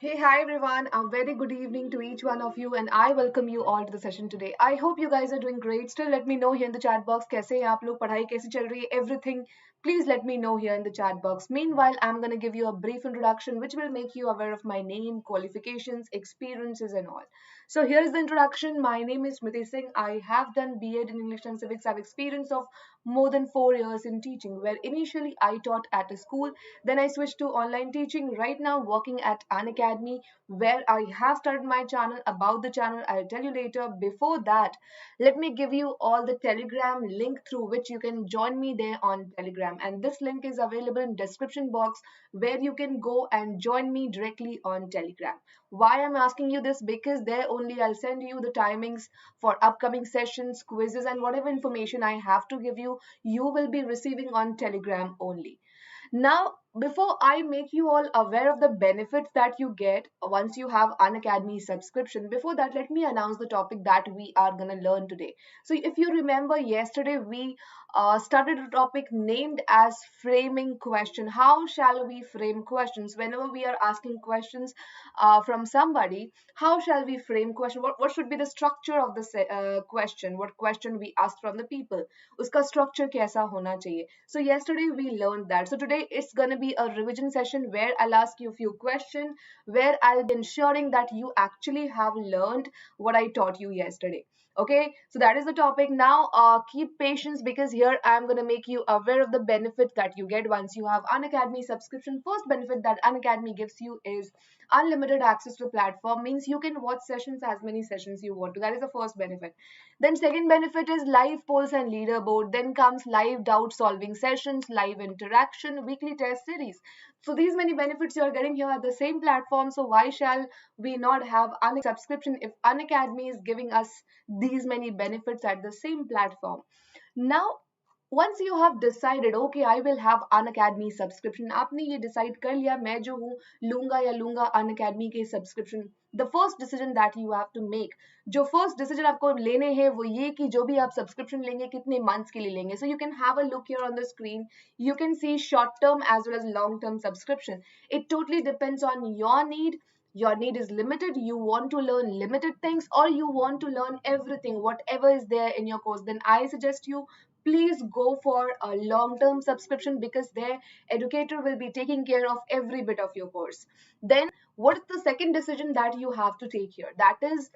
Hey, hi everyone. A very good evening to each one of you, and I welcome you all to the session today. I hope you guys are doing great. Still, let me know here in the chat box कैसे हैं आप लोग पढ़ाई कैसी चल रही है everything. Please let me know here in the chat box. Meanwhile, I'm gonna give you a brief introduction which will make you aware of my name, qualifications, experiences, and all. So here's the introduction. My name is Smriti Singh. I have done B.Ed in English and Civics. I have experience of more than 4 years in teaching, where initially I taught at a school, then I switched to online teaching. Right now, working at Unacademy, where I have started my channel. About the channel, I'll tell you later. Before that, let me give you all the Telegram link through which you can join me there on Telegram. And this link is available in description box where you can go and join me directly on Telegram. Why I'm asking you this? Because there only I'll send you the timings for upcoming sessions, quizzes, and whatever information I have to give you, you will be receiving on Telegram only. Now, before I make you all aware of the benefits that you get once you have Unacademy subscription, before that, let me announce the topic that we are going to learn today. So, if you remember, yesterday we started a topic named as framing question. How shall we frame questions? Whenever we are asking questions from somebody, how shall we frame question? What should be the structure of the question? What question we ask from the people? Uska structure kaisa hona chahiye? So yesterday we learned that. So today it's going to be a revision session where I'll ask you a few questions, where I'll be ensuring that you actually have learned what I taught you yesterday. Okay, so that is the topic. Now, keep patience because here I'm going to make you aware of the benefits that you get once you have Unacademy subscription. First benefit that Unacademy gives you is unlimited access to the platform, means you can watch sessions as many sessions you want to. That is the first benefit. Then second benefit is live polls and leaderboard. Then comes live doubt solving sessions, live interaction, weekly test series. So these many benefits you are getting here at the same platform. So why shall we not have subscription if Unacademy is giving us these many benefits at the same platform? Now, once you have decided, okay, I will have Unacademy subscription, आपने ये decide कर लिया मैं जो हूँ लूंगा या लूंगा Unacademy के subscription. The first decision that you have to make, जो first decision आपको लेने हैं वो ये कि जो भी आप subscription लेंगे कितने months के लिए लेंगे. So you can have a look here on the screen. You can see short term as well as long term subscription. It totally depends on your need. Your need is limited, you want to learn limited things, or you want to learn everything whatever is there in your course, then I suggest you please go for a long-term subscription because their educator will be taking care of every bit of your course. Then what is the second decision that you have to take here? That is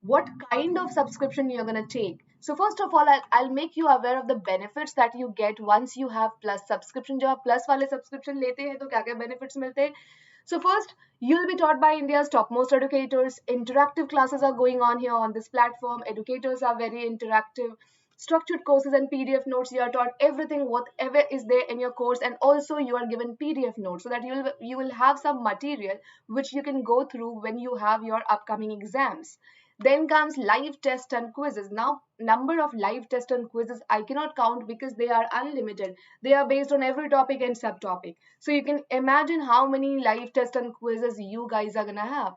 what kind of subscription you're going to take. So first of all, I'll make you aware of the benefits that you get once you have plus subscription. जब आप plus वाले subscription लेते हैं तो क्या क्या benefits मिलते हैं? So first, you'll be taught by India's topmost educators. Interactive classes are going on here on this platform. Educators are very interactive. Structured courses and PDF notes. You are taught everything, whatever is there in your course, and also you are given PDF notes so that you will have some material which you can go through when you have your upcoming exams. Then comes live test and quizzes. Now, number of live test and quizzes I cannot count because they are unlimited. They are based on every topic and subtopic. So you can imagine how many live test and quizzes you guys are gonna have.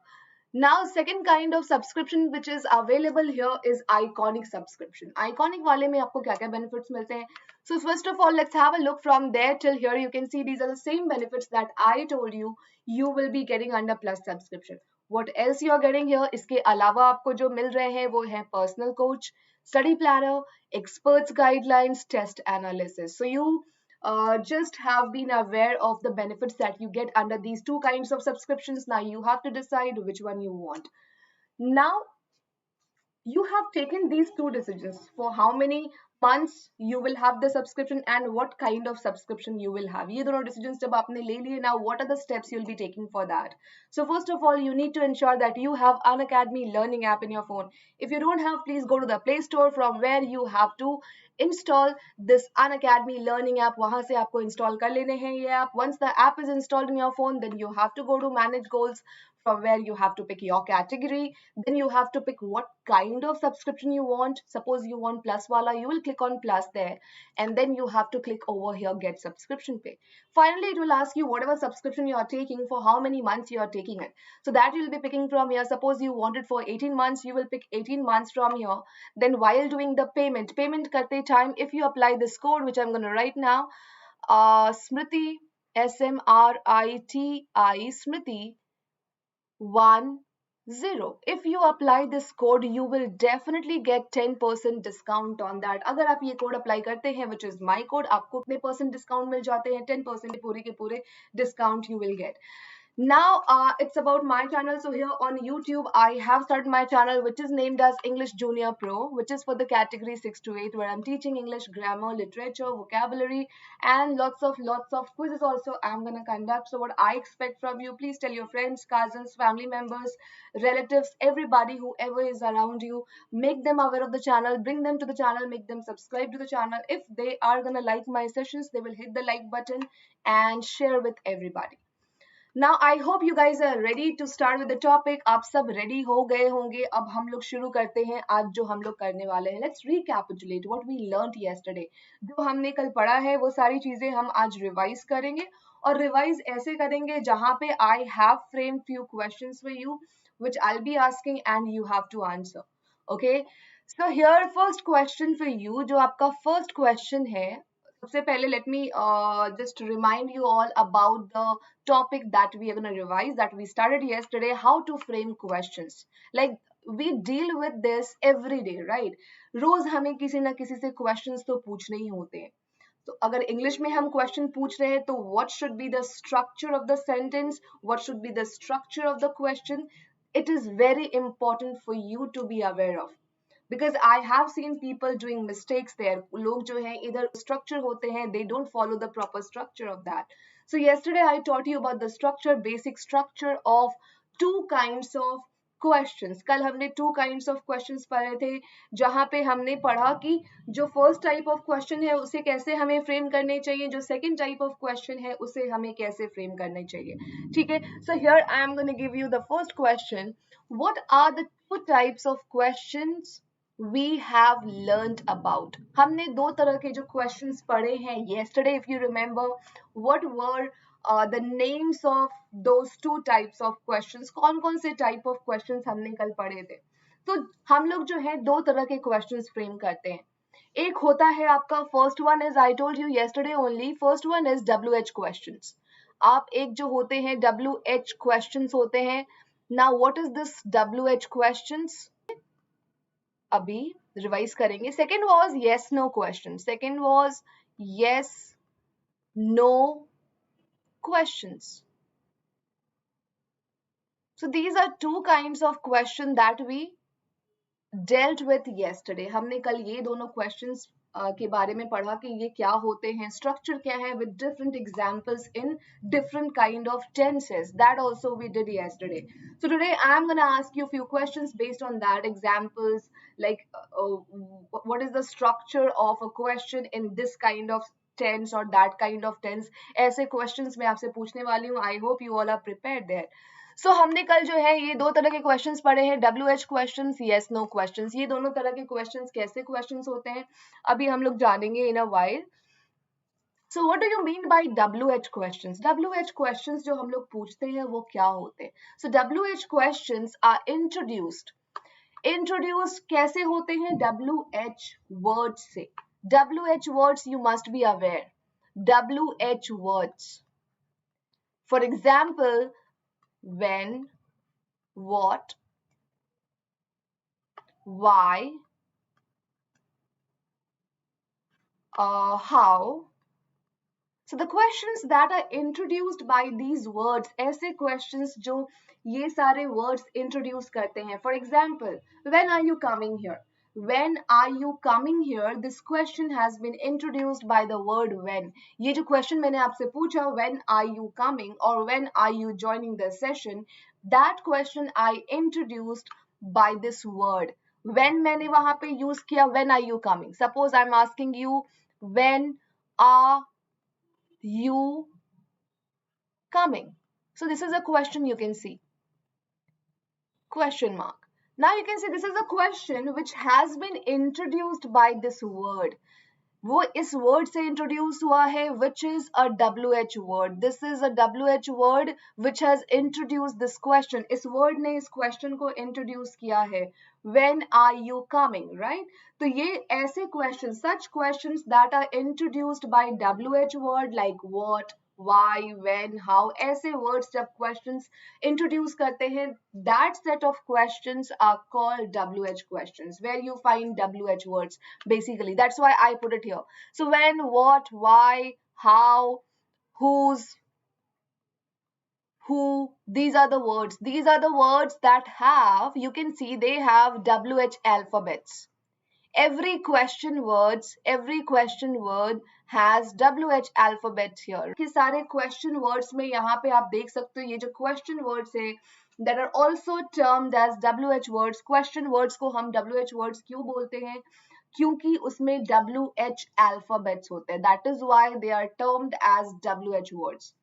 Now, second kind of subscription which is available here is iconic subscription. Iconic वाले में आपको क्या क्या benefits मिलते हैं? So first of all, let's have a look from there till here. You can see these are the same benefits that I told you you will be getting under plus subscription. What else you are getting here? इसके अलावा आपको जो मिल रहे हैं वो है personal coach, study planner, experts guidelines, test analysis. So you just have been aware of the benefits that you get under these two kinds of subscriptions. Now you have to decide which one you want. Now you have taken these two decisions for how many months you will have the subscription and what kind of subscription you will have. ये दोनों decisions जब आपने ले लिए, now what are the steps you'll be taking for that? So first of all, you need to ensure that you have Unacademy learning app in your phone. If you don't have, please go to the Play Store from where you have to install this Unacademy learning app. वहां से आपको install कर लेने हैं ये app. Once the app is installed in your phone, then you have to go to manage goals, from where you have to pick your category. Then you have to pick what kind of subscription you want. Suppose you want plus wala, you will click on plus there, and then you have to click over here get subscription pay. Finally, it will ask you whatever subscription you are taking, for how many months you are taking it. So that you'll be picking from here. Suppose you want it for 18 months, you will pick 18 months from here. Then while doing the payment karte time, if you apply this code which I'm going to write now, Smriti, SMRITI, Smriti If you apply this code, you will definitely get 10% discount on that. अगर आप ये code apply करते हैं, which is my code, आपको कितने % discount मिल जाते हैं? 10% पूरे के पूरे discount you will get. Now it's about my channel. So here on YouTube I have started my channel, which is named as English Junior Pro, which is for the category 6 to 8, where I'm teaching English grammar, literature, vocabulary, and lots of quizzes also I'm gonna conduct. So what I expect from you, please tell your friends, cousins, family members, relatives, everybody, whoever is around you, make them aware of the channel, bring them to the channel, make them subscribe to the channel. If they are gonna like my sessions, they will hit the like button and share with everybody. Now I hope you guys are ready to start with the topic. आप सब ready हो गए होंगे. अब हम लोग शुरू करते हैं आज जो हम लोग करने वाले हैं. Let's recapitulate what we learned yesterday. जो हमने कल पढ़ा है वो सारी चीजें हम आज रिवाइज करेंगे और रिवाइज ऐसे करेंगे जहां पे I have framed few questions for you which I'll be asking and you have to answer. Okay? So here first question for you. जो आपका first question है, सबसे पहले let me just remind you all about the topic that we are going to revise, that we started yesterday, how to frame questions. Like we deal with this every day, right? रोज हमें किसी ना किसी से questions तो पूछने ही होते हैं. तो अगर इंग्लिश में हम क्वेश्चन पूछ रहे हैं तो what should be the structure of the sentence, what should be the structure of the question, it is very important for you to be aware of. Because I have seen people doing mistakes there. लोग जो हैं इधर structure होते हैं, they don't follow the proper structure of that. So yesterday I taught you about the structure, basic structure of two kinds of questions. कल हमने two kinds of questions पढ़े थे, जहाँ पे हमने पढ़ा कि जो first type of question है उसे कैसे हमें frame करने चाहिए, जो second type of question है उसे हमें कैसे frame करने चाहिए. ठीक है? So here I am going to give you the first question. What are the two types of questions we have learned about? हमने दो तरह के जो questions पढ़े हैं yesterday. If you remember, what were the names of those two types of questions? कौन कौन से type of questions हमने कल पढ़े थे? तो हम लोग जो है दो तरह के questions frame करते हैं. एक होता है आपका first one is, I told you yesterday only, first one is WH questions. आप एक जो होते हैं WH questions होते हैं. Now what is this WH questions? अभी रिवाइज करेंगे. Second was yes no question. Second was yes no questions. So these are two kinds of question that we dealt with yesterday. हमने कल ये दोनों questions के बारे में पढ़ा कि ये क्या होते हैं, structure क्या है, with different examples in different kind of tenses. That also we did yesterday. So today I am going to ask you a few questions based on that examples, like what is the structure of a question in this kind of tense or that kind of tense. ऐसे questions मैं आपसे पूछने वाली हूँ. I hope you all are prepared there. So हमने कल जो है ये दो तरह के क्वेश्चंस पढ़े हैं, WH questions, yes no questions. ये दोनों तरह के क्वेश्चंस कैसे क्वेश्चंस होते हैं अभी हम लोग जानेंगे in a while. So what do you mean by WH questions? WH questions जो हम लोग पूछते हैं वो क्या होते हैं? So WH questions are introduced. Introduced कैसे होते हैं? WH words से. WH words you must be aware. WH words. For example, when, what, why, how. So the questions that are introduced by these words, ऐसे questions जो ये सारे words introduce करते हैं. For example, when are you coming here? When are you coming here? This question has been introduced by the word when. ये जो question मैंने आपसे पूछा, when are you coming or when are you joining the session, that question I introduced by this word. When मैंने वहाँ पे use किया, when are you coming? Suppose I'm asking you, when are you coming? So this is a question you can see. Question mark. Now you can see this is a question which has been introduced by this word. वो इस word से introduce हुआ है, which is a WH word. This is a WH word which has introduced this question. इस word ने इस question को introduce किया है. When are you coming, right? तो ये ऐसे questions, such questions that are introduced by WH word like what, why, when, how, ऐसे words जब questions introduce करते हैं, that set of questions are called WH questions, where you find WH words basically. That's why I put it here. So when, what, why, how, whose, who, these are the words. These are the words that have, you can see they have WH alphabets. Every question word has WH alphabet here. कि सारे question words में यहाँ पे आप देख सकते हो ये जो question words है that are also termed as WH words. Question words को हम WH words क्यों बोलते हैं? क्योंकि उसमें WH alphabets होते हैं. That is why they are termed as WH words.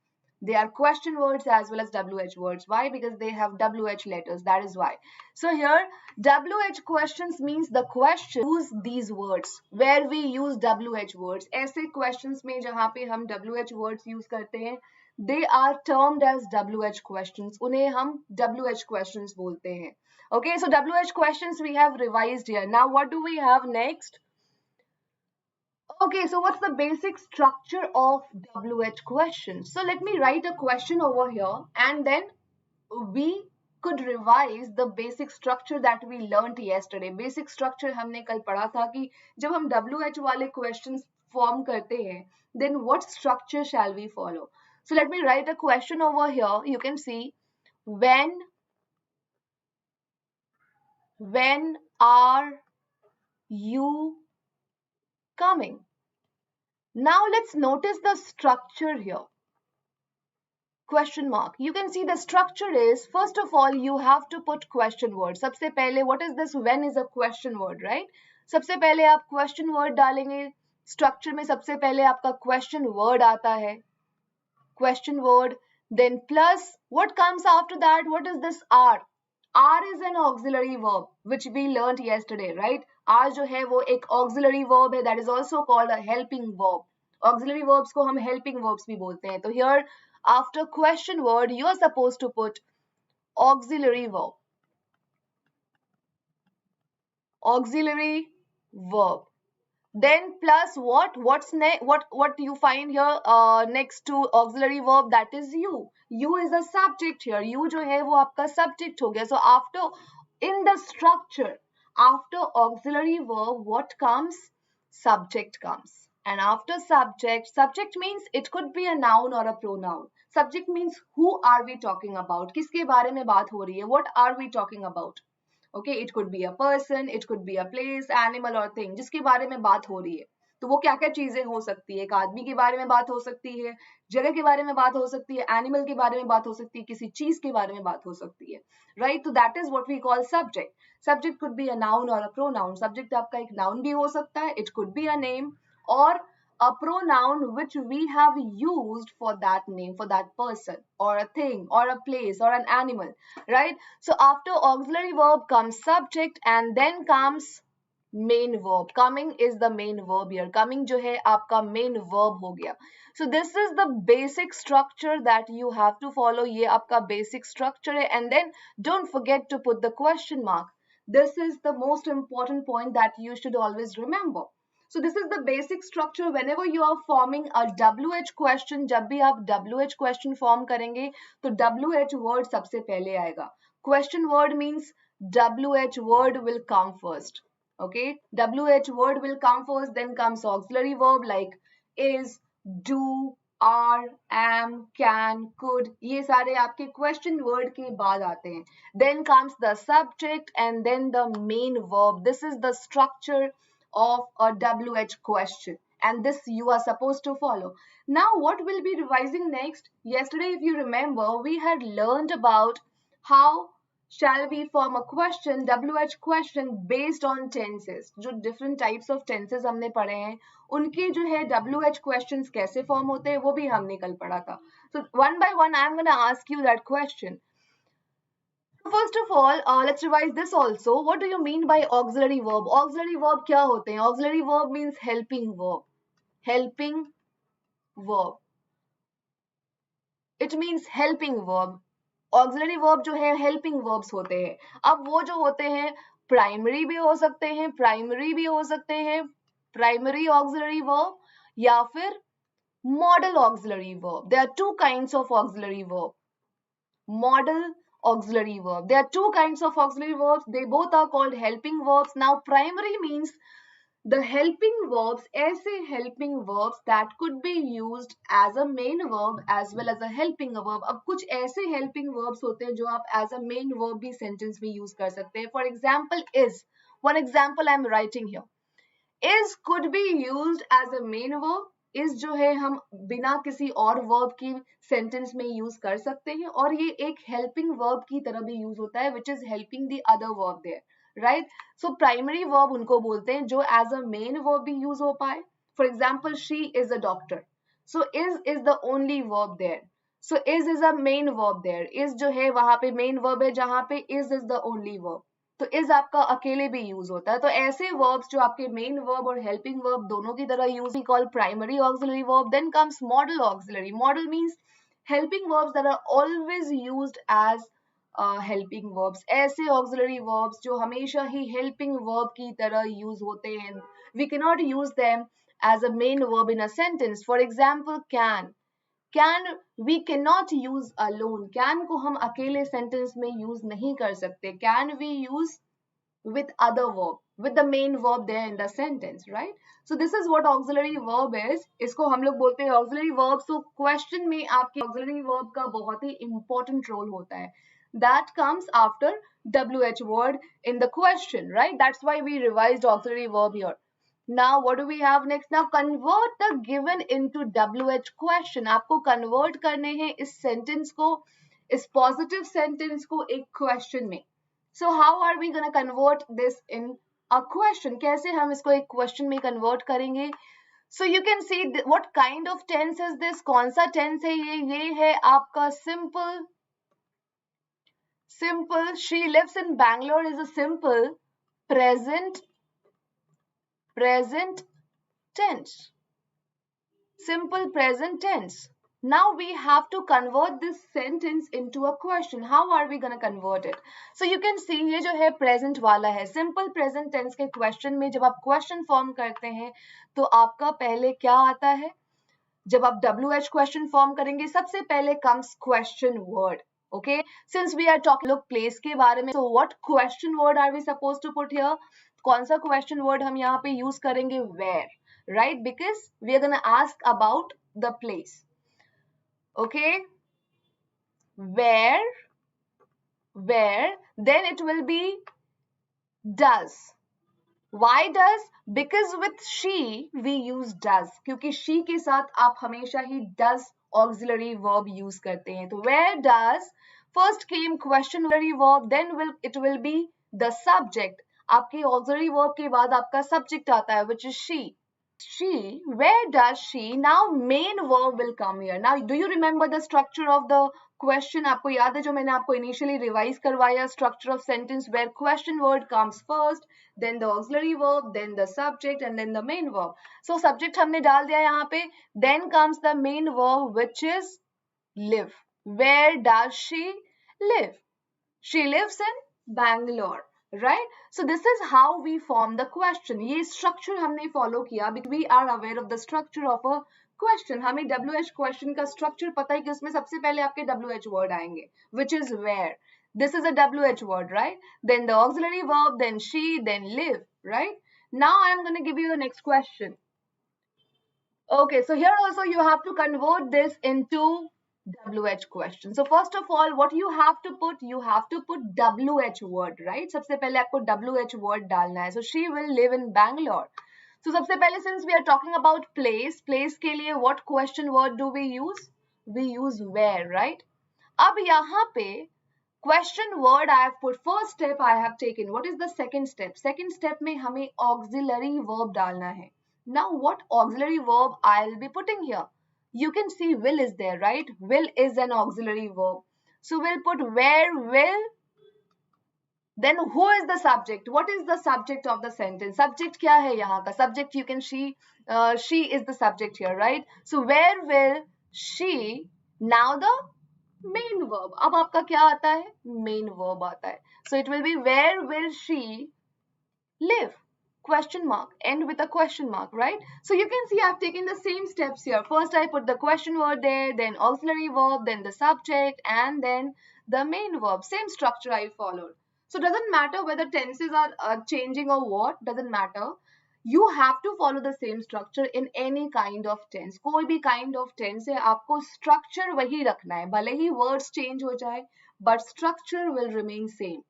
They are question words as well as WH words. Why? Because they have WH letters. That is why. So here, WH questions means the question use these words. Where we use WH words. ऐसे questions में जहाँ पे हम WH words use करते हैं, they are termed as WH questions. उन्हें हम WH questions बोलते हैं. Okay, so WH questions we have revised here. Now what do we have next? Okay, so what's the basic structure of WH questions? So let me write a question over here and then we could revise the basic structure that we learned yesterday. Basic structure हमने कल पढ़ा था कि जब हम WH वाले questions form करते हैं, then what structure shall we follow? So let me write a question over here. You can see when are you coming? Now let's notice the structure here. Question mark. You can see the structure is, first of all, you have to put question word. सबसे पहले, what is this? When is a question word, right? सबसे पहले आप question word डालेंगे. Structure में सबसे पहले आपका question word आता है. Question word. Then plus, what comes after that? What is this R? R is an auxiliary verb, which we learned yesterday, right? R जो है वो एक auxiliary verb है, that is also called a helping verb. Auxiliary verbs को हम helping verbs भी बोलते हैं. तो here, after question word, you are supposed to put auxiliary verb. Auxiliary verb. Then plus what? What's next? What you find here next to auxiliary verb? That is you. You is a subject here. You जो है वो आपका subject हो गया. So after in the structure, after auxiliary verb, what comes? Subject comes. And after subject means it could be a noun or a pronoun. Subject means who are we talking about? किसके बारे में बात हो रही है? What are we talking about? Okay, it could be a person, it could be a place, animal or thing जिसके बारे में बात हो रही है. तो वो क्या क्या चीजें हो सकती है? एक आदमी के बारे में बात हो सकती है, जगह के बारे में बात हो सकती है, एनिमल के बारे में बात हो सकती है, किसी चीज के बारे में बात हो सकती है, राइट? तो that is what we call subject. Subject could be a noun or a pronoun. Subject आपका एक नाउन भी हो सकता है, it could be a name, और a pronoun which we have used for that name, for that person or a thing or a place or an animal, right? So after auxiliary verb comes subject and then comes main verb. Coming is the main verb here. Coming जो है आपका main verb हो गया. So this is the basic structure that you have to follow. ये आपका basic structure है, and then don't forget to put the question mark. This is the most important point that you should always remember. So this is the basic structure. Whenever you are forming a WH question, जब भी आप WH question form करेंगे तो WH word सबसे पहले आएगा. Question word means WH word will come first. Okay, WH word will come first, then comes auxiliary verb like is, do, are, am, can, could. ये सारे आपके question word के बाद आते हैं. Then comes the subject and then the main verb. This is the structure of a WH question, and this you are supposed to follow. Now what we'll be revising next? Yesterday, if you remember, we had learned about how shall we form a question, WH question based on tenses. जो different types of tenses हमने पढ़े हैं, उनके जो है WH questions कैसे form होते हैं वो भी हमने कल पढ़ा था. So one by one I'm going to ask you that question. First of all, let's revise this also. What do you mean by auxiliary verb? Auxiliary verb क्या होते हैं? Auxiliary verb means helping verb. Helping verb. It means helping verb. Auxiliary verb जो है helping verbs होते हैं. अब वो जो होते हैं primary भी हो सकते हैं, primary भी हो सकते हैं, primary auxiliary verb, या फिर Model auxiliary verb. There are two kinds of auxiliary verb. Model auxiliary verb. There are two kinds of auxiliary verbs. They both are called helping verbs. Now, primary means the helping verbs, ऐसे helping verbs that could be used as a main verb as well as a helping verb. अब कुछ ऐसे helping verbs होते हैं जो आप as a main verb भी sentence में use कर सकते हैं. For example, is. One example I am writing here. Is could be used as a main verb. is जो है हम बिना किसी और verb की sentence में use कर सकते हैं और ये एक helping verb की तरह भी use होता है which is helping the other verb there. Right? So primary verb उनको बोलते हैं जो as a main verb भी use हो पाए. For example, she is a doctor. So is the only verb there. So is a main verb there. Is जो है वहां पे main verb है जहां पे is the only verb. तो इज आपका अकेले भी यूज होता है. तो ऐसे वर्ब्स जो आपके मेन वर्ब और हेल्पिंग वर्ब दोनों की तरह use we call primary auxiliary verb. Then comes modal auxiliary. Modal means helping verbs that are always used as helping verbs. ऐसे ऑक्सिलरी वर्ब्स जो हमेशा ही हेल्पिंग वर्ब की तरह यूज होते हैं. We can not use them as a main verb in a sentence. For example, can we cannot use alone. Can को हम अकेले sentence में use नहीं कर सकते. Can we use with other verb, with the main verb there in the sentence, right? So this is what auxiliary verb is. इसको हम लोग बोलते हैं auxiliary verb. So question में आपके auxiliary verb का बहुत ही important role होता है. That comes after WH word in the question, right? That's why we revised auxiliary verb here. Now what do we have next? Now convert the given into WH question. आपको convert करने हैं इस sentence को, इस positive sentence को एक question में. So how are we going to convert this in a question? कैसे हम इसको एक question में convert करेंगे? So you can see what kind of tense is this? कौन सा tense है ये है आपका simple. She lives in Bangalore is a simple present tense. Simple present tense. Now we have to convert this sentence into a question. How are we going to convert it? So you can see ये जो है present वाला है. Simple present tense के question में जब आप question form करते हैं तो आपका पहले क्या आता है? जब आप WH question form करेंगे सबसे पहले comes question word. Okay, since we are talking look place के बारे में, so what question word are we supposed to put here? कौन सा question word हम यहाँ पे use करेंगे? Where, right? Because we are gonna ask about the place. Okay, where, then it will be does. Why does? Because with she we use does. क्योंकि she के साथ आप हमेशा ही does auxiliary verb use करते हैं. तो where does first came question auxiliary verb, then it will be the subject. आपके auxiliary verb के बाद आपका subject आता है which is she. Where does she? Now main verb will come here. Now do you remember the structure of the question? आपको याद है जो मैंने आपको initially revise करवाया, structure of sentence where question word comes first, then the auxiliary verb, then the subject and then the main verb. So subject हमने डाल दिया यहाँ पे, then comes the main verb which is live. Where does she live? She lives in Bangalore. Right? So this is how we form the question. ये structure हमने follow किया because we are aware of the structure of a question. हमें WH question का structure पता है कि उसमें सबसे पहले आपके WH word आएंगे, which is where. This is a WH word, right? Then the auxiliary verb, then she, then live, right? Now I am going to give you the next question. Okay, so here also you have to convert this into WH question. So first of all, what you have to put WH word, right? सबसे पहले आपको WH word डालना है. So she will live in Bangalore. So सबसे पहले since we are talking about place के लिए what question word do we use? We use where, right? अब यहाँ पे question word I have put, first step I have taken. What is the second step? Second step में हमें auxiliary verb डालना है. Now what auxiliary verb I'll be putting here? You can see will is there, right? Will is an auxiliary verb. So we'll put where will. Then who is the subject? What is the subject of the sentence? Subject क्या है यहाँ का? Subject you can see, she is the subject here, right? So where will she? Now the main verb. अब आपका क्या आता है? Main verb आता है. So it will be where will she live? question mark, end with a question mark, right? So you can see I've taken the same steps here. First I put the question word there, then auxiliary verb, then the subject, and then the main verb. Same structure I followed. So doesn't matter whether tenses are changing or what, doesn't matter. You have to follow the same structure in any kind of tense. कोई भी kind of tense है, आपको structure वही रखना है, भले ही words change हो जाए, but structure will remain same.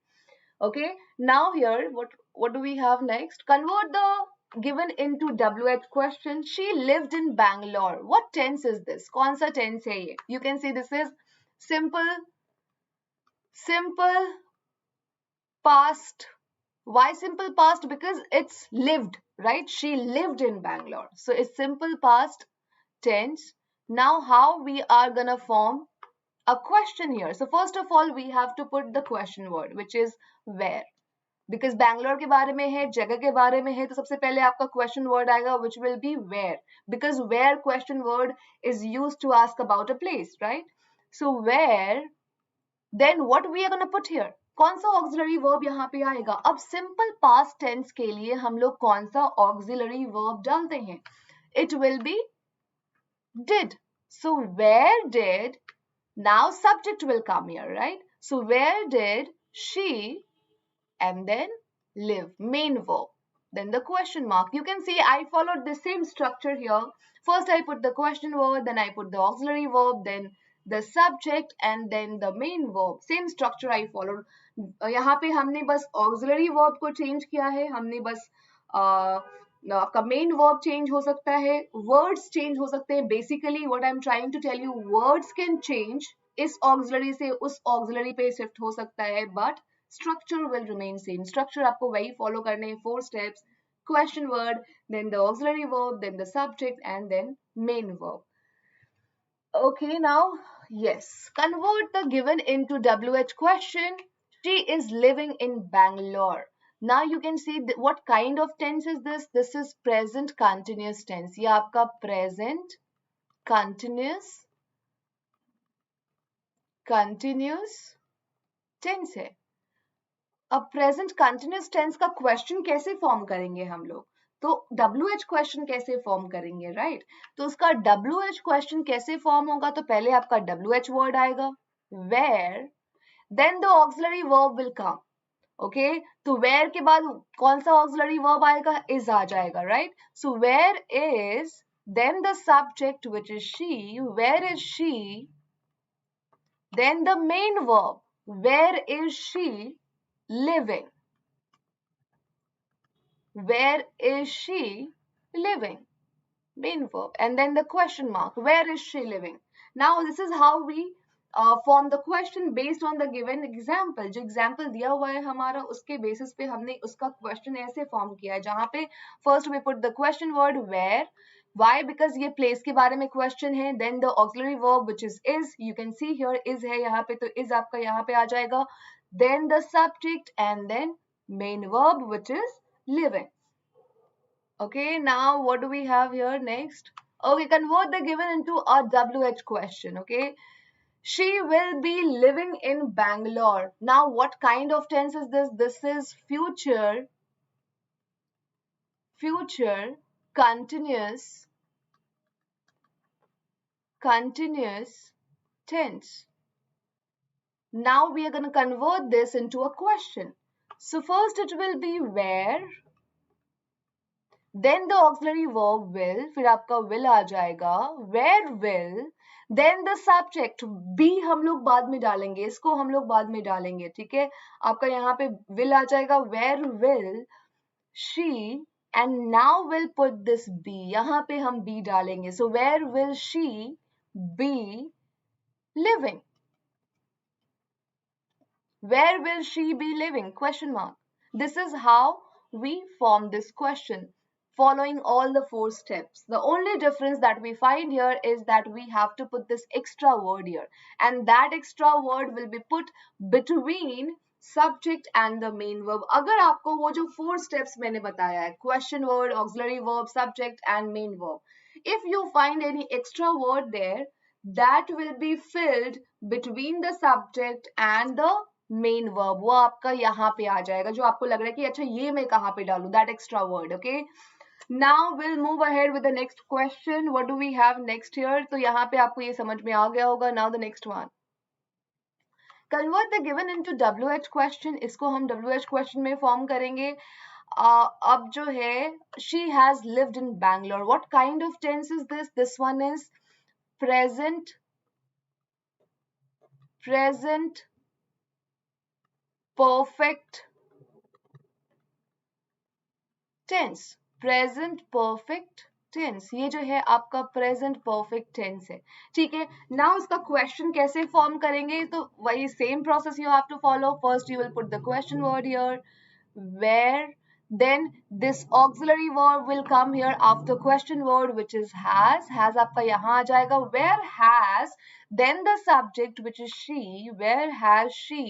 Okay, now here what do we have next? Convert the given into WH question. She lived in Bangalore. What tense is this? कौन सा tense है ये? You can see this is simple past. Why simple past? Because it's lived, right? She lived in Bangalore. So it's simple past tense. Now how we are gonna form a question here? So first of all we have to put the question word, which is where. Because Bangalore के बारे में है, जगह के बारे में है, तो सबसे पहले आपका क्वेश्चन वर्ड आएगा which will be where, because where question word is use to ask about a place, right? So where, then what we are gonna put here, कौन सा ऑक्सिलरी वर्ब यहाँ पे आएगा? अब सिंपल पास्ट टेंस के लिए हम लोग कौन सा ऑक्सिलरी वर्ब डालते हैं? It will be did. So where did, now subject will come here, right? So where did she and then live, main verb, then the question mark. You can see I followed the same structure here. First I put the question word, then I put the auxiliary verb, then the subject, and then the main verb. Same structure I followed. यहाँ पे हमने बस auxiliary verb को change किया है, हमने बस आपका main verb change हो सकता है, words change हो सकते हैं. Basically what I'm trying to tell you, words can change, इस auxiliary से उस auxiliary पे shift हो सकता है, but structure will remain same. Structure आपको वही follow करने हैं, 4 steps: question word, then the auxiliary verb, then the subject, and then main verb. Okay, now yes, convert the given into WH question. She is living in Bangalore. Now you can see what kind of tense is this? This is present continuous tense. ये आपका present continuous tense है. अब present continuous tense का question कैसे form करेंगे हम लोग? तो WH क्वेश्चन कैसे फॉर्म करेंगे, राइट? तो उसका WH क्वेश्चन कैसे फॉर्म होगा? तो पहले आपका WH वर्ड आएगा, where, then the auxiliary verb will come. Okay, तो वेयर के बाद कौन सा ऑक्सिलरी वर्ब आएगा? इज आ जाएगा, right? So where is, then the subject which is she, where is she, then the main verb, where is she living, where is she living, main verb, and then the question mark, where is she living? Now this is how we form the question based on the given example. जो example दिया हुआ है हमारा, उसके basis पे हमने उसका question ऐसे form किया है, जहाँ पे first we put the question word where. Why? Because ये place के बारे में question है. Then the auxiliary verb which is, you can see here is है यहाँ पे, तो is आपका यहाँ पे आ जाएगा. Then the subject, and then main verb which is living. Okay, now what do we have here next? Okay, convert the given into a WH question. Okay, she will be living in Bangalore. Now what kind of tense is this? This is future continuous tense. Now we are going to convert this into a question. So first it will be where, then the auxiliary verb will, फिर आपका will आ जाएगा, where will, then the subject, be हम लोग बाद में डालेंगे, इसको हम लोग बाद में डालेंगे, ठीक है? आपका यहाँ पे will आ जाएगा, where will she, and now we'll put this be, यहाँ पे हम be डालेंगे. So where will she be living? Where will she be living? Question mark. This is how we form this question, following all the 4 steps. The only difference that we find here is that we have to put this extra word here, and that extra word will be put between subject and the main verb. अगर आपको वो जो 4 steps मैंने बताया है, question word, auxiliary verb, subject and main verb, if you find any extra word there, that will be filled between the subject and the main verb, वो आपका यहाँ पे आ जाएगा, जो आपको लग रहा है कि अच्छा ये मैं कहाँ पे डालूं, that extra word. Okay, now will move ahead with the next question. What do we have next here? तो यहाँ पे आपको ये समझ में आ गया होगा. Now the next one, convert the given into WH question. इसको हम WH क्वेश्चन में फॉर्म करेंगे. अब जो है, she has lived in Bangalore. What kind of tense is this? This one is present perfect tense. Present perfect tense, ये जो है आपका प्रेजेंट परफेक्ट टेंस है. ठीक है, नाउ इसका क्वेश्चन कैसे फॉर्म करेंगे? तो वही same process you have to follow. First you will put the question word here, where, then this auxiliary verb will come here after question word, which is has आपका यहाँ आ जाएगा. Where has, then the subject which is she, where has she,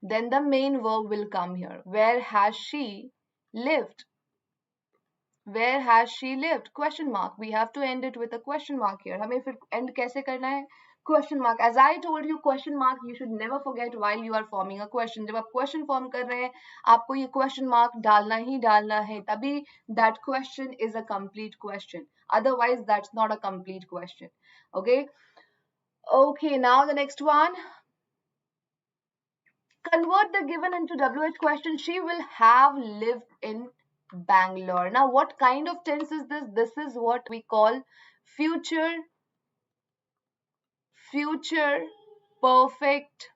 then the main verb will come here. Where has she lived? Where has she lived? Question mark. We have to end it with a question mark here. हमें फिर end कैसे करना है? Question mark. As I told you, question mark you should never forget while you are forming a question. जब आप question form कर रहे हैं, आपको ये question mark डालना ही डालना है. तभी that question is a complete question. Otherwise, that's not a complete question. Okay. Okay. Now the next one. Convert the given into WH question. She will have lived in Bangalore. Now, what kind of tense is this? This is what we call future perfect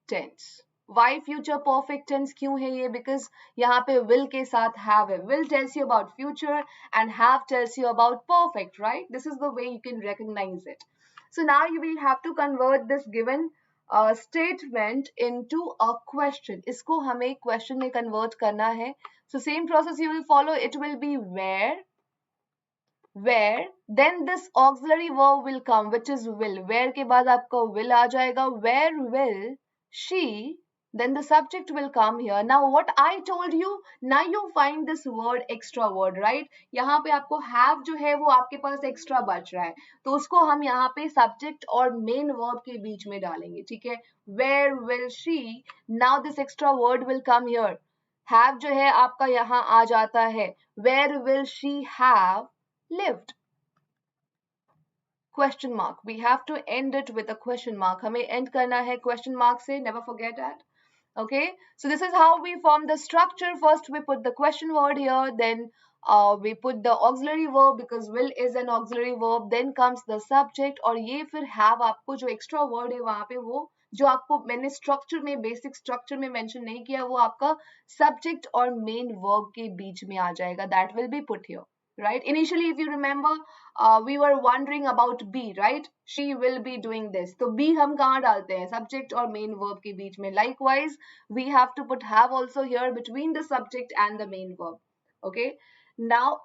tense. Why future perfect tense? क्यों है ये? Because यहाँ पे will के साथ have है. Will tells you about future and have tells you about perfect, right? This is the way you can recognize it. So now you will have to convert this given statement into a question. इसको हमें question में convert करना है. So same process you will follow. It will be where, then this auxiliary verb will come, which is will. Where के बाद आपका will आ जाएगा. Where will she, then the subject will come here. Now what I told you, now you find this word extra word, right? यहाँ पे आपको have जो है वो आपके पास extra बच रहा है, तो उसको हम यहाँ पे subject और main verb के बीच में डालेंगे. ठीक है, where will she, now this extra word will come here. Have जो है आपका यहाँ आ जाता है. Where will she have lived? Question mark. We have to end it with a question mark. हमें end करना है question mark से. Never forget that. Okay. So this is how we form the structure. First we put the question word here. Then we put the auxiliary verb because will is an auxiliary verb. Then comes the subject. और ये फिर have आपको जो extra word है वहाँ पे वो जो आपको मैंने structure में basic structure में mention नहीं किया वो आपका subject और main verb के बीच में आ जाएगा. That will be put here. Right? Initially, if you remember, we were wondering about be, right? She will be doing this. So be हम कहाँ डालते हैं? Subject और main verb के बीच में. Likewise, we have to put have also here between the subject and the main verb. Okay. Now,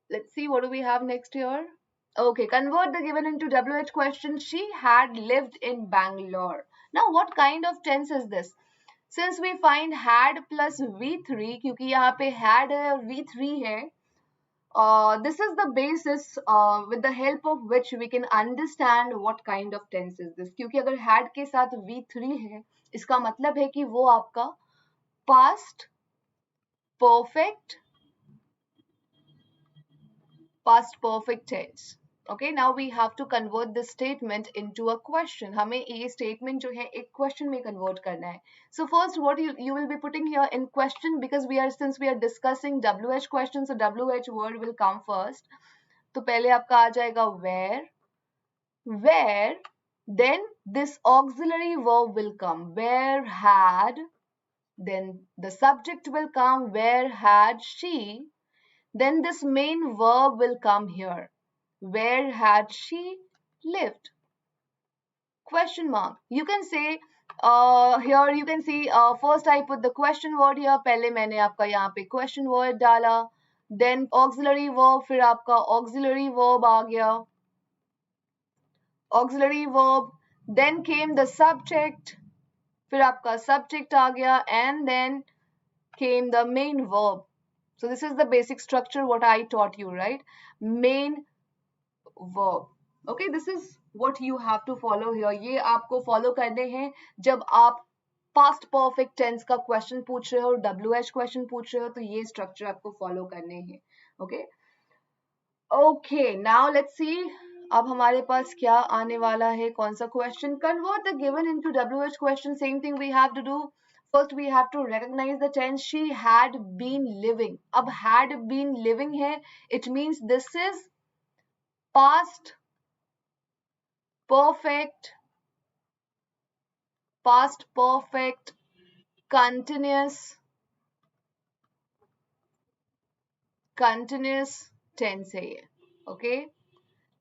let's see what do we have next here. Okay, convert the given into WH question. She had lived in Bangalore. Now, what kind of tense is this? Since we find had plus V3, क्योंकि यहाँ पे had V3 है. This is the basis with the help of which we can understand what kind of tense is this. क्योंकि अगर had के साथ V3 है, इसका मतलब है कि वो आपका past perfect tense. Okay, now we have to convert this statement into a question. हमें ये statement जो है एक question में convert करना है. So first, what you will be putting here in question, because since we are discussing WH question, so WH word will come first. तो पहले आपका आ जाएगा where, then this auxiliary verb will come. Where had, then the subject will come. Where had she, then this main verb will come here. Where had she lived? Question mark. You can say here you can see first I put the question word here. पहले मैंने आपका यहाँ पे question word डाला. Then auxiliary verb, फिर आपका auxiliary verb आ गया. Auxiliary verb. Then came the subject. फिर आपका subject आ गया. And then came the main verb. So this is the basic structure what I taught you, right? Main verb. Okay, this is what you have to follow here. ये आपको follow करने हैं जब आप past perfect tense का question पूछ रहे हो, WH क्वेश्चन पूछ रहे हो, तो ये स्ट्रक्चर आपको फॉलो करने हैं. Okay okay, now let's see. अब हमारे पास क्या आने वाला है, कौन सा question. Convert the given into WH question. Same thing we have to do. First we have to recognize the tense she had been living. अब had been living है, it means this is past perfect, past perfect continuous tense है ये. Okay,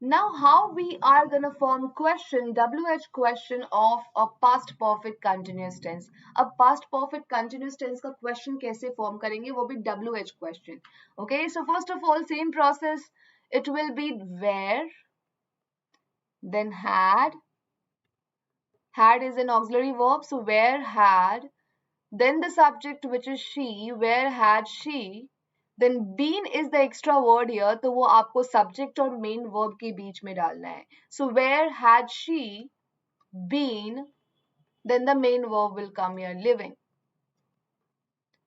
now how we are gonna form question, WH question of a past perfect continuous tense. अब past perfect continuous tense का question कैसे form करेंगे, वो भी WH question. Okay, so first of all same process, it will be where, then had is an auxiliary verb, so where had, then the subject which is she, where had she, then been is the extra word here, तो वो आपको subject और main verb के बीच में डालना है. So where had she been, then the main verb will come here, living.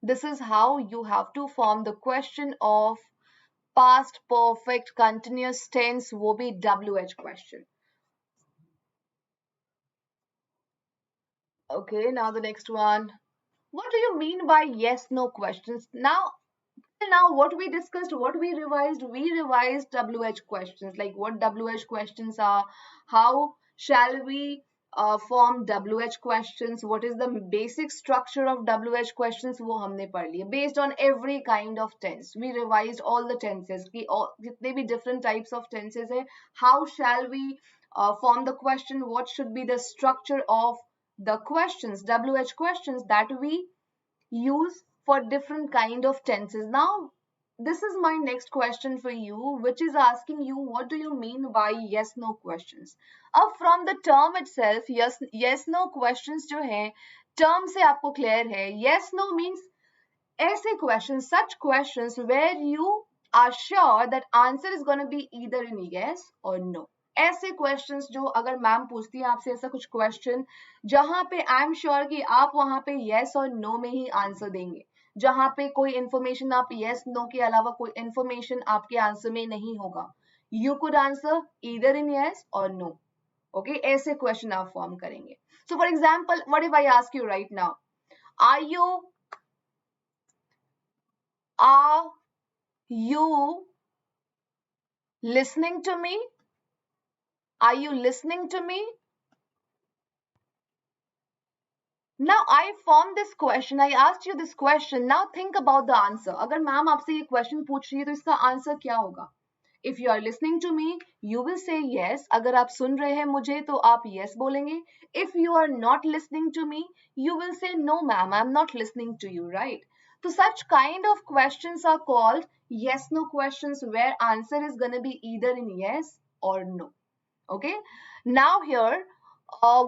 This is how you have to form the question of past perfect continuous tense, वो भी WH question. Okay, now the next one. What do you mean by yes no questions? Now what we discussed, what we revised WH questions, like what WH questions are, how shall we form WH questions, what is the basic structure of WH questions, वो हमने पढ़ लिया. Based on every kind of tense we revised all the tenses कि जितने भी different types of tenses है, how shall we form the question, what should be the structure of the questions, WH questions that we use for different kind of tenses. Now this is my next question for you, which is asking you what do you mean by yes no questions. अब from the term itself, yes no questions जो है term से आपको clear है. Yes no means ऐसे questions, such questions where you are sure that answer is going to be either in yes or no. ऐसे questions जो अगर ma'am पूछती है आपसे ऐसा कुछ क्वेश्चन जहां पे आई एम श्योर कि आप वहां पे यस और नो में ही आंसर देंगे, जहां पे कोई इंफॉर्मेशन आप यस नो के अलावा कोई इंफॉर्मेशन आपके आंसर में नहीं होगा, you could answer either in yes or no. Okay, ऐसे क्वेश्चन आप फॉर्म करेंगे. So for example, what if I ask you right now, are you listening to me? Are you listening to me? Now I formed this question, I asked you this question. Now think about the answer. अगर ma'am आपसे ये question पूछ रही है तो इसका answer क्या होगा? If you are listening to me, you will say yes. अगर आप सुन रहे हैं मुझे तो आप yes बोलेंगे. If you are not listening to me, you will say no ma'am, I'm not listening to you, right? So such kind of questions are called yes no questions where answer is going to be either in yes or no. Okay, now here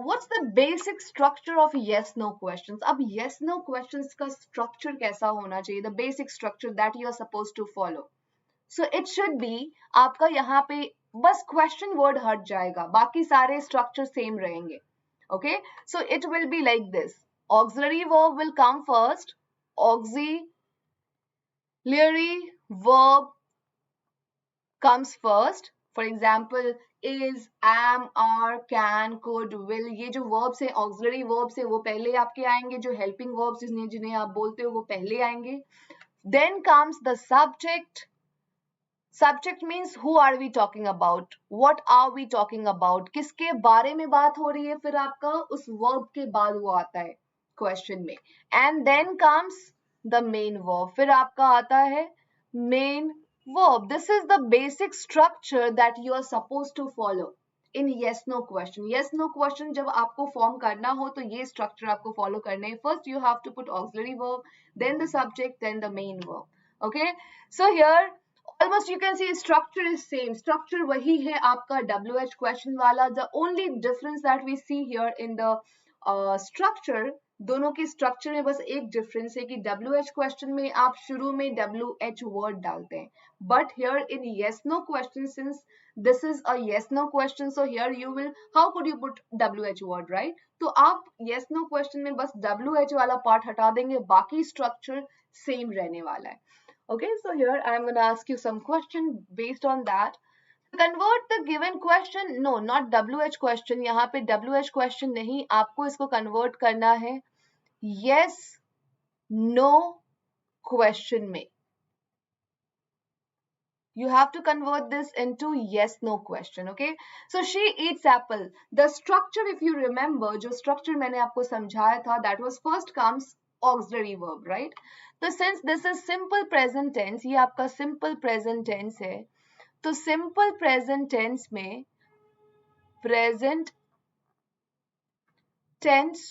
what's the basic structure of yes no questions. अब yes no questions का structure कैसा होना चाहिए, the basic structure that you are supposed to follow. So it should be, आपका यहाँ पे बस question word हट जाएगा, बाकी सारे structure same रहेंगे. Okay, so it will be like this. Auxiliary verb will come first. Auxiliary verb comes first. For example, is, am, are, can, could, will. ये जो verbs है, auxiliary verbs है, वो पहले आपके आएंगे. जो helping verbs जिन्हें आप बोलते हो वो पहले आएंगे. Then comes the subject. Subject means who are we talking about? What are we talking about? किसके बारे में बात हो रही है, फिर आपका उस verb के बाद वो आता है question में. And then comes the main verb. फिर आपका आता है main verb. This is the basic structure that you are supposed to follow in yes no question. Yes no question जब आपको form करना हो तो ये structure आपको follow करना है. First you have to put auxiliary verb, then the subject, then the main verb. Okay, so here almost you can see structure is same. Structure वही है आपका WH question वाला. The only difference that we see here in the structure दोनों के structure में बस एक difference है कि WH क्वेश्चन में आप शुरू में WH वर्ड डालते हैं, but here in yes no question, since this is a yes no question, so here you will, how could you put WH word, right? तो आप yes no question में बस WH वाला पार्ट हटा देंगे, बाकी स्ट्रक्चर सेम रहने वाला है. Okay, so here I am going to ask you some question based on that. Convert the given question, no not WH question, यहाँ पे WH question नहीं, आपको इसको convert करना है yes no question में. You have to convert this into yes no question. Okay, so she eats apple. The structure, if you remember, जो structure मैंने आपको समझाया था, that was first comes auxiliary verb, right? So since this is simple present tense, ये आपका simple present tense है, तो simple present tense में present tense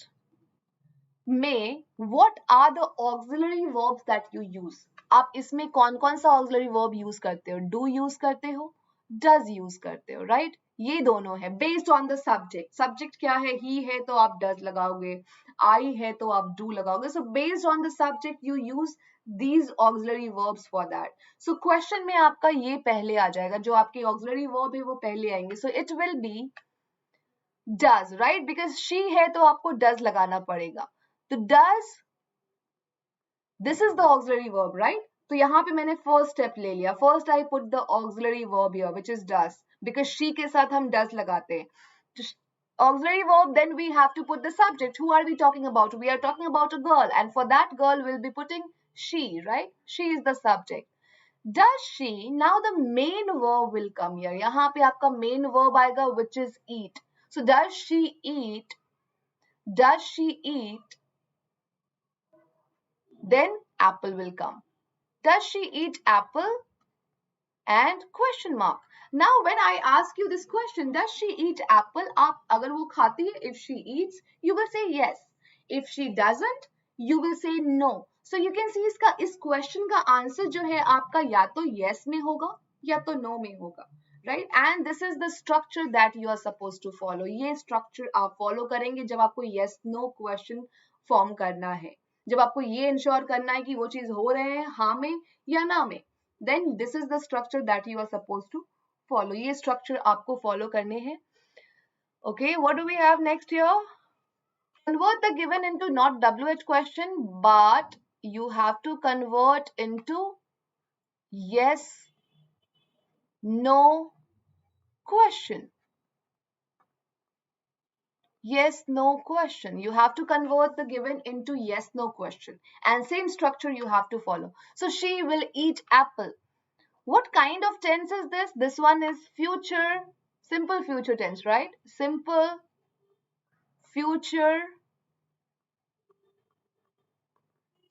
में what are the auxiliary verbs that you use? आप इसमें कौन कौन सा auxiliary verb use करते हो? Do use करते हो, does use करते हो, right? ये दोनों है based on the subject. Subject क्या है? He है तो आप does लगाओगे, I है तो आप do लगाओगे. So based on the subject you use these auxiliary verbs for that. So question में आपका ये पहले आ जाएगा, जो आपके auxiliary verb है वो पहले आएंगे. So it will be does, right? Because she है तो आपको does लगाना पड़ेगा. तो does, this is the auxiliary verb, right? तो यहाँ पे मैंने first step ले लिया. First I put the auxiliary verb here, which is does, because she के साथ हम does लगाते हैं. Auxiliary verb, then we have to put the subject. Who are we talking about? We are talking about a girl, and for that girl we'll be putting she, right? She is the subject. Does she? Now the main verb will come here. यहाँ पे आपका main verb आएगा, which is eat. So does she eat? Does she eat? Then apple will come. Does she eat apple? And question mark. Now when I ask you this question, does she eat apple? आप अगर वो खाती है, if she eats, you will say yes. If she doesn't, you will say no. So you can see इसका इस question का answer जो है आपका या तो yes में होगा या तो no में होगा, right? And this is the structure that you are supposed to follow. ये structure आप follow करेंगे जब आपको yes no question form करना है, जब आपको ये ensure करना है कि वो चीज हो रहे हैं हाँ में या ना में, then this is the structure that you are supposed to follow. ये structure आपको follow करने हैं. Okay, what do we have next here? Convert the given into not WH question, but you have to convert into yes no question. Yes no question. You have to convert the given into yes no question, and same structure you have to follow. So she will eat apple. What kind of tense is this? This one is future, simple future tense, right? Simple future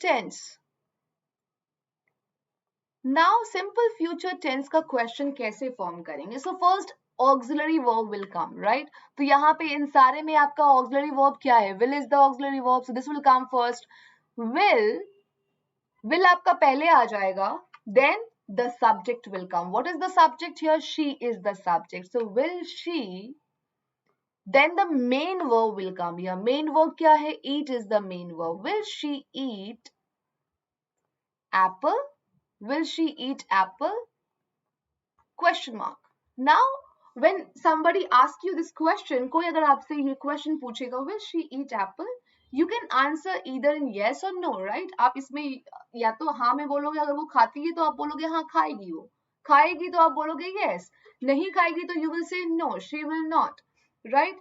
tense. Now simple future tense का question कैसे form करेंगे? So first auxiliary verb will come, right? तो यहाँ पे इन सारे में आपका auxiliary verb क्या है? Will is the auxiliary verb, so this will come first. Will आपका पहले आ जाएगा, then the subject will come. What is the subject here? She is the subject. So will she, then the main verb will come here. Main verb क्या है? Eat is the main verb. Will she eat apple? Will she eat apple? Question mark. Now when somebody asks you this question, कोई अगर आपसे ये question पूछेगा, will she eat apple? You can answer either in yes or no, right? आप इसमें या तो हाँ में बोलोगे, अगर वो खाती है तो आप बोलोगे हाँ खाएगी, वो खाएगी तो आप बोलोगे yes, नहीं खाएगी तो you will say no, she will not, right?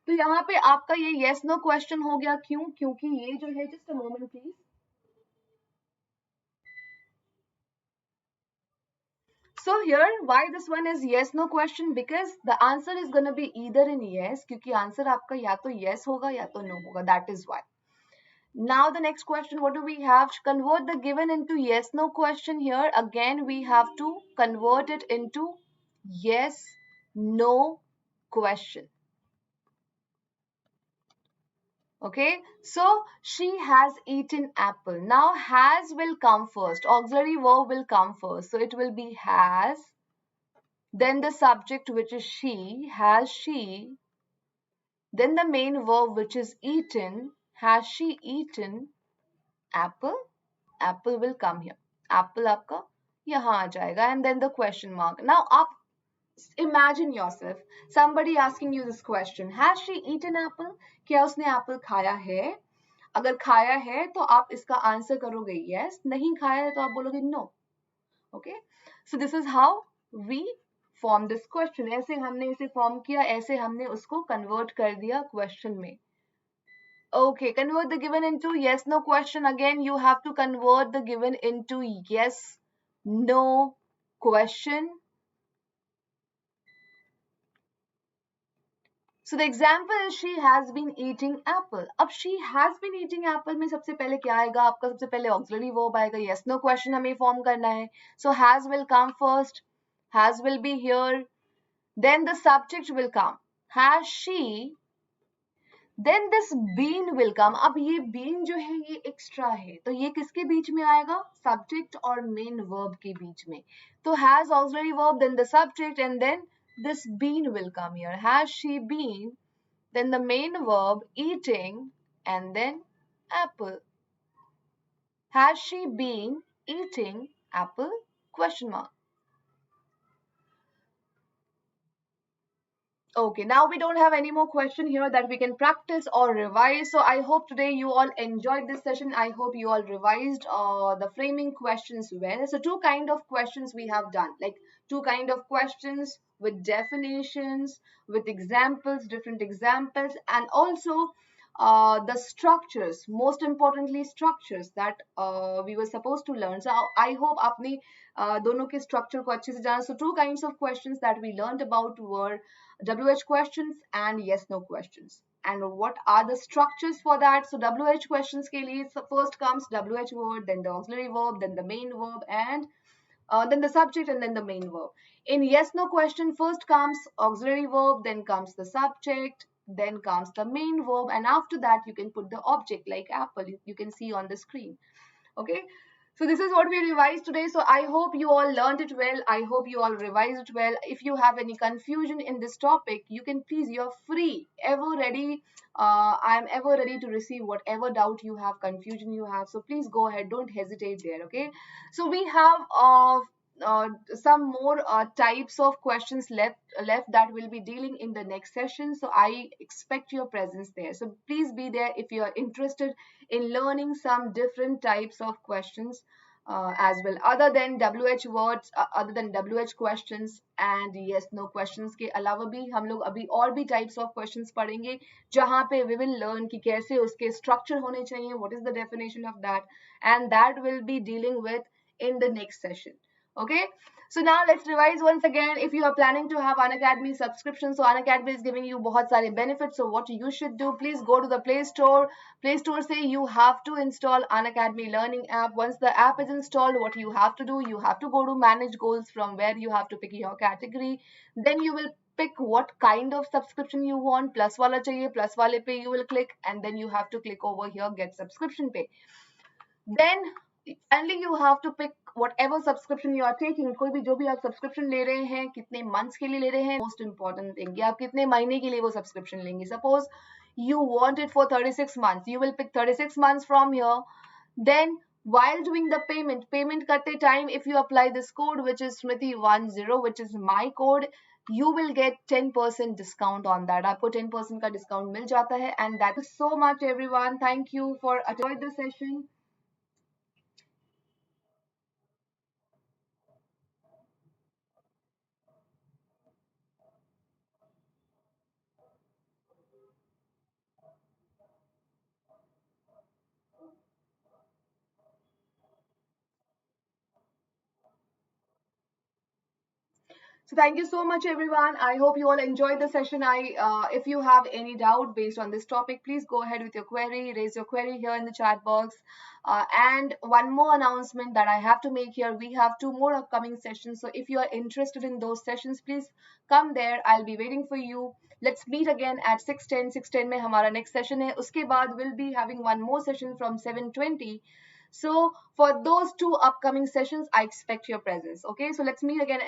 तो यहाँ पे आपका ये yes no question हो गया. क्यों? क्योंकि ये जो है, just a moment please. So here, why this one is yes no question? Because the answer is going to be either in yes, क्योंकि answer आपका या तो yes होगा या तो no होगा. That is why. Now the next question, what do we have? Convert the given into yes no question. Here again we have to convert it into yes no question. Okay, so she has eaten apple. Now has will come first, auxiliary verb will come first, so it will be has, then the subject, which is she, has she, then the main verb, which is eaten, Has she eaten apple? Apple will come here. Apple आपका यहाँ आ जाएगा and then the question mark. Now आप imagine yourself, somebody asking you this question. Has she eaten apple? क्या उसने apple खाया है? अगर खाया है तो आप इसका आंसर करोगे yes. नहीं खाया है तो आप बोलोगे no. Okay? So this is how we form this question. ऐसे हमने इसे form किया, ऐसे हमने उसको convert कर दिया question में. Okay, convert the given into yes, no question. Again, you have to convert the given into yes, no question. So the example is she has been eating apple. अब she has been eating apple में सबसे पहले क्या आएगा? आपका सबसे पहले auxiliary verb आएगा. Yes, no question हमें form करना है. So has will come first. Has will be here. Then the subject will come. Has she? Then this been will come. अब ये been जो है ये extra है, तो ये किसके बीच में आएगा? Subject और main verb के बीच में. तो has auxiliary verb, then the subject, and then this been will come here. Has she been? Then the main verb eating, and then apple. Has she been eating apple? Question mark. Okay, now we don't have any more question here that we can practice or revise. So I hope today you all enjoyed this session. I hope you all revised the framing questions well. So two kind of questions we have done, like two kind of questions with definitions, with examples, different examples, and also the structures, most importantly structures that we were supposed to learn. So I hope आपने दोनों के structure को अच्छे से जाना. So two kinds of questions that we learned about were WH questions and yes no questions. And what are the structures for that? So WH questions के लिए first comes WH word, then the auxiliary verb, then the main verb, and then the subject, and then the main verb. In yes no question, first comes auxiliary verb, then comes the subject, then comes the main verb, and after that you can put the object like apple. You can see on the screen. Okay, so this is what we revised today. So I hope you all learned it well. I hope you all revised it well. If you have any confusion in this topic, you can please, you're free, ever ready. I'm ever ready to receive whatever doubt you have, confusion you have. So please go ahead, don't hesitate there. Okay, so we have some more types of questions left that we'll be dealing in the next session. So I expect your presence there. So please be there if you are interested in learning some different types of questions as well, other than WH words, other than WH questions and yes no questions के अलावा भी हम लोग अभी और भी types of questions पढ़ेंगे जहाँ पे we will learn कि कैसे उसके structure होने चाहिए, what is the definition of that, and that will be dealing with in the next session. Okay, so now let's revise once again. If you are planning to have Unacademy subscription, so Unacademy is giving you बहुत सारे benefits. So what you should do, please go to the Play Store. Play Store say you have to install Unacademy learning app. Once the app is installed, what you have to do, you have to go to manage goals, from where you have to pick your category. Then you will pick what kind of subscription you want. Plus वाला चाहिए, plus वाले पे you will click, and then you have to click over here get subscription pay. Then finally you have to pick whatever subscription you are taking. कोई भी जो भी आप subscription ले रहे हैं, कितने months के लिए ले रहे हैं, most important thing, या आप कितने महीने के लिए वो subscription लेंगे. Suppose you want it for 36 months, you will pick 36 months from here. Then while doing the payment करते time, if you apply this code which is Smriti10, which is my code, you will get 10% discount on that. आपको 10% का discount मिल जाता है. And that is so much everyone. Thank you for attending the session. So thank you so much, everyone. I hope you all enjoyed the session. If you have any doubt based on this topic, please go ahead with your query. Raise your query here in the chat box. And one more announcement that I have to make here. We have 2 more upcoming sessions. So if you are interested in those sessions, please come there. I'll be waiting for you. Let's meet again at 6:10. 6:10 में हमारा next session है. उसके बाद we'll be having one more session from 7:20. So for those 2 upcoming sessions, I expect your presence. Okay, so let's meet again